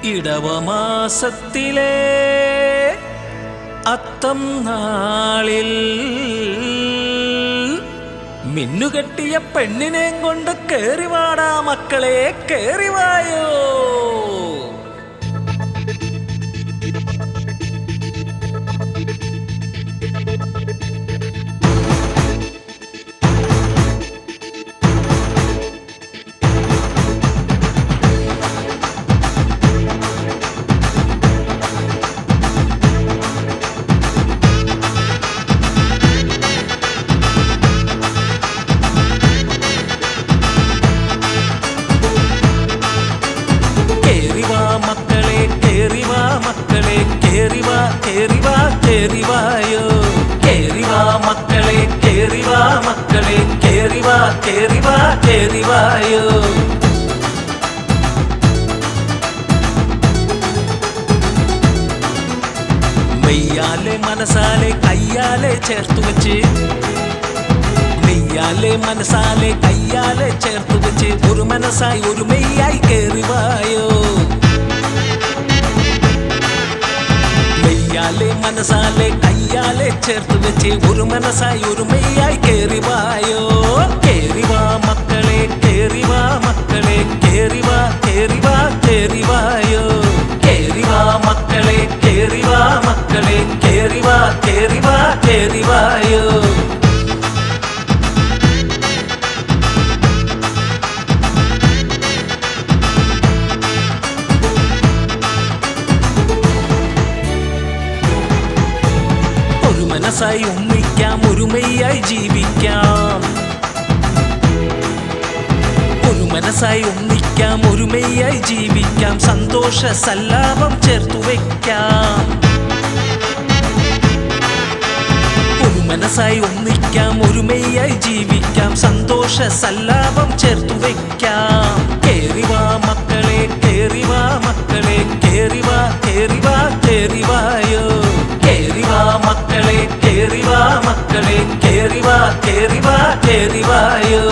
ഇടവമാസത്തിലെ അത്തം നാളിൽ മിന്നുകെട്ടിയ പെണ്ണിനെ കൊണ്ട് കേറിവാടാ മക്കളെ, കേറിവായോ. കേറിവായോ, കേറിവാ മക്കളെ, കേറിവാ മക്കളെ, കേറിവാ കേറിവാ കേറിവായോ. മെയ്യാലെ മനസാലെ കയ്യാലെ ചേർത്തു വെച്ച്, മെയ്യാലെ മനസാലെ കയ്യാലെ ചേർത്തു വെച്ച് ഒരു മനസായി ഒരു മെയ്യായി കേറിവായോ. മെയ്യാലെ മനസാലെ കയ്യാലെ ചേർത്ത് വെച്ച് ഒരു മനസായി ഒരു മെയ്യായി കേറിവായോ. കേറിവാ മക്കളെ, കേറിവാ മക്കളെ, കേറിവാ കേറിവാ കേറിവായോ. കേറിവാ മക്കളെ, കേറിവാ മക്കളെ, കേറിവാ കേറിവാ കേറിവായോ. മനസായി ഒന്നിക്കാം, ഒരുമയായി ജീവിക്കാം. ഒരു മനസായി ഒന്നിക്കാം, ഒരുമയായി ജീവിക്കാം. സന്തോഷ സല്ലാപം ചേർത്തു വയ്ക്കാം. ഒരു മനസായി ഒന്നിക്കാം, ഒരുമയായി ജീവിക്കാം. സന്തോഷ സല്ലാപം ചേർത്തു വയ്ക്കാം. കേറിവാ മക്കളെ, കേറിവാ മക്കളെ, കേറിവാ കേറിവാ കേറിവായോ. കേറിവാ മക്കളെ, കേറിവാ മക്കളെ, കേറിവാ കേറിവാ കേറിവായോ.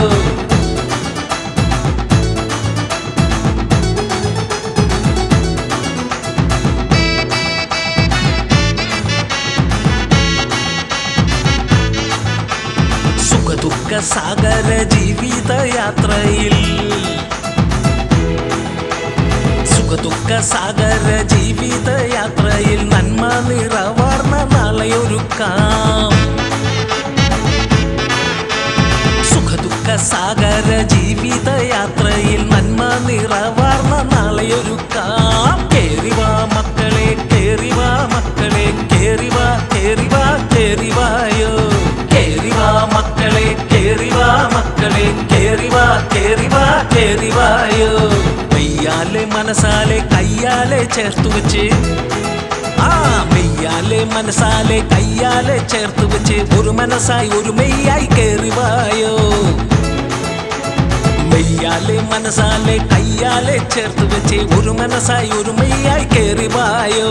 സുഖദുഃഖ സാഗര ജീവിതയാത്രയിൽ, സുഖദുഃഖ സാഗര ജീവിതയാത്രയിൽ നന്മ നിറവാർന്ന നാളെയൊരുക്കാം. സുഖദുഃഖ സാഗര ജീവിതയാത്രയിൽ നന്മ നിറവാർന്ന നാളെയൊരുക്കാം. കേറിവാ മക്കളെ, കേറിവാ മക്കളെ, കേറിവാ കേറിവാ കേറിവായോ. കേറിവാ മക്കളെ, കേറിവാ മക്കളെ, കേറിവാ കേറിവാ കേറിവായോ. മെയ്യാലെ മനസാലെ കയ്യാലെ ചേർത്തു വെച്ച്, മെയ്യാലെ മനസാലെ കയ്യാലെ ചേർത്തു വെച്ച് ഒരു മനസായി ഒരു മെയ്യായി കേറിവായോ. മെയ്യാലെ മനസാലെ കയ്യാലെ ചേർത്ത് വെച്ച് ഒരു മനസായി ഒരു മെയ്യായി കേറിവായോ.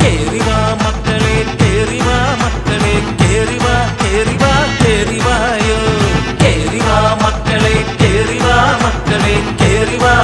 കേറിവാ മക്കളെ, കേറിവാ മക്കളെ, കേറിവാ കേറിവാ കേറിവായോ. കേറിവാ മക്കളെ, കേറിവാ മക്കളെ, കേറിവാ